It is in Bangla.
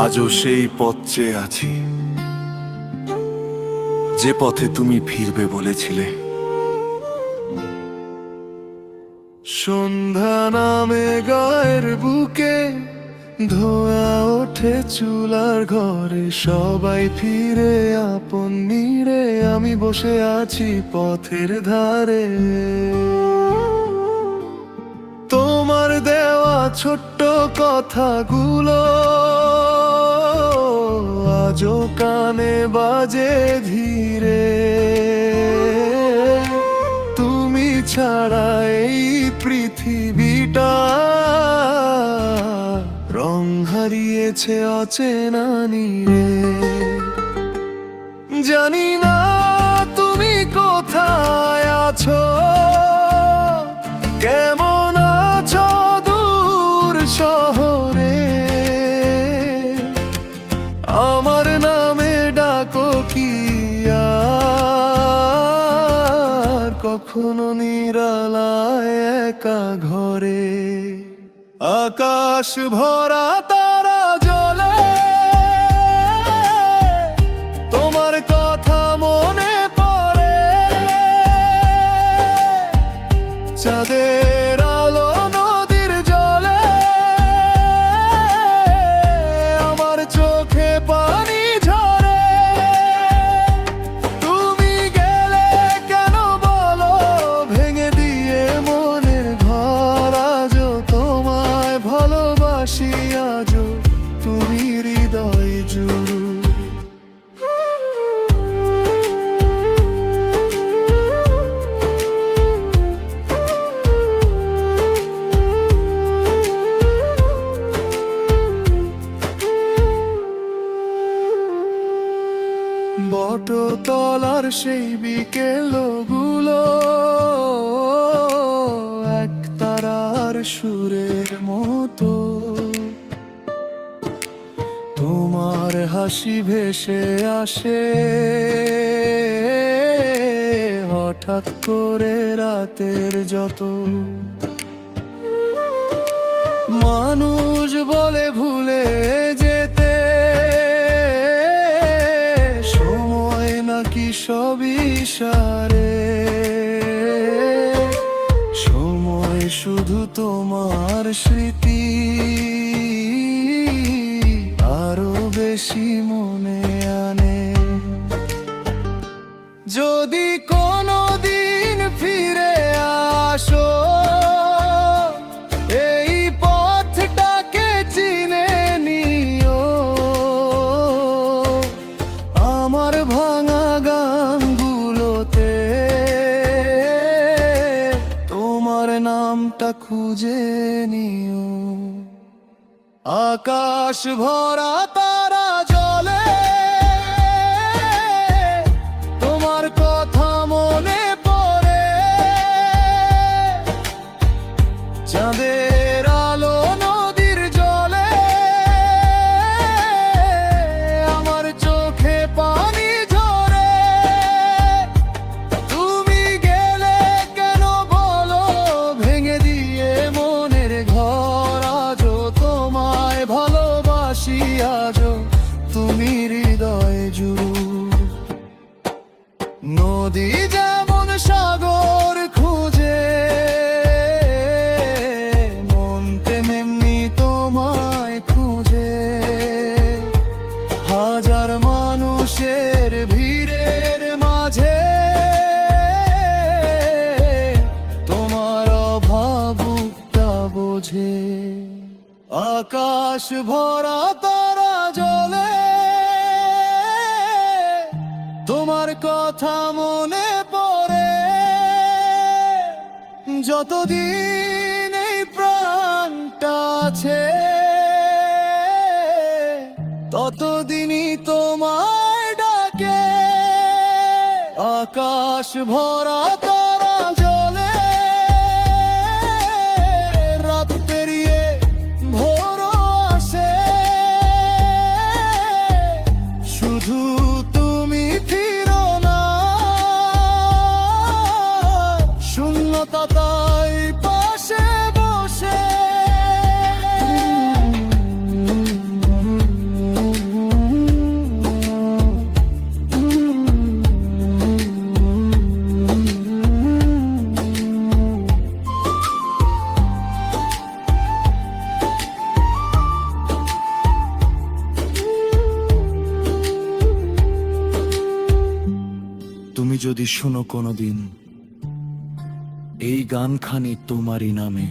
আজও সেই পথ চেয়ে আছি, যে পথে তুমি ফিরবে বলেছিলে। সন্ধ্যা নামে গায়ের বুকে, ধোয়া ওঠে চুলার ঘরে, সবাই ফিরে আপন নিরে, আমি বসে আছি পথের ধারে। তোমার দেওয়া ছোট্ট কথাগুলো আজও কানে বাজে ধীরে। তুমি ছাড়া এই পৃথিবীটা রং হারিয়েছে অচেনা নীরে। জানি না তুমি কোথায় আছো, কেমন আছো দূর শহরে। আমার নামে ডাকো কি আর কখনো নিরালায় একা ঘরে। আকাশ ভরা তারা জ্বলে, তোমার কথা মনে পড়ে। চাঁদের আলো নদীর জলে, আমার চোখে পানি ঝরে। তুমি গেলে কেন বলো, ভেঙে দিয়ে মনের ঘর। আজও তোমায় ভালোবাসি, আজও তুমি হৃদয় জুড়ে। বটতলার সেই বিকেলগুলো এক তারার সুরের মতো, তোমার হাসি ভেসে আসে হঠাৎ করে রাতের যত। মানুষ বলে ভুলে যেতে, সময় নাকি সবই ইশারে। সময় শুধু তোমার স্মৃতি আরো বেশি মনে আনে। যদি কোনো দিন ফিরে আসো, এই পথটাকে চিনে নিও। আমার ভাঙা গানগুলোতে তোমার নামটা খুঁজে নিও। আকাশ ভরা তারা জ্বলে, তোমার কথা মনে পড়ে। চাঁদের আলো নদীর জলে, আমার চোখে পানি ঝরে। তুমি গেলে কেন বলো, ভেঙে দিয়ে মনের ঘর। আজও তোমায় ভালোবাসি, আজও তুমি হৃদয় জুড়ে। নদী যেমন সাগর খুঁজে, মন তেমনি তোমায় খুঁজে। হাজার মানুষের ভিড়ের মাঝে, তোমার অভাবটা বোঝে। আকাশ ভরা তারা জ্বলে, তোমার কথা মনে পড়ে। যতদিন এই প্রাণটা আছে, ততদিনই তোমায় ডাকে। আকাশ ভরা তারা জ্বলে, রাত পেরিয়ে ভোর আসে। শুধু তুমি ফিরো না, শূন্যতা তাই পাশে বসে। তুমি যদি শুনো কোনোদিন এই গানখানি তোমারই নামে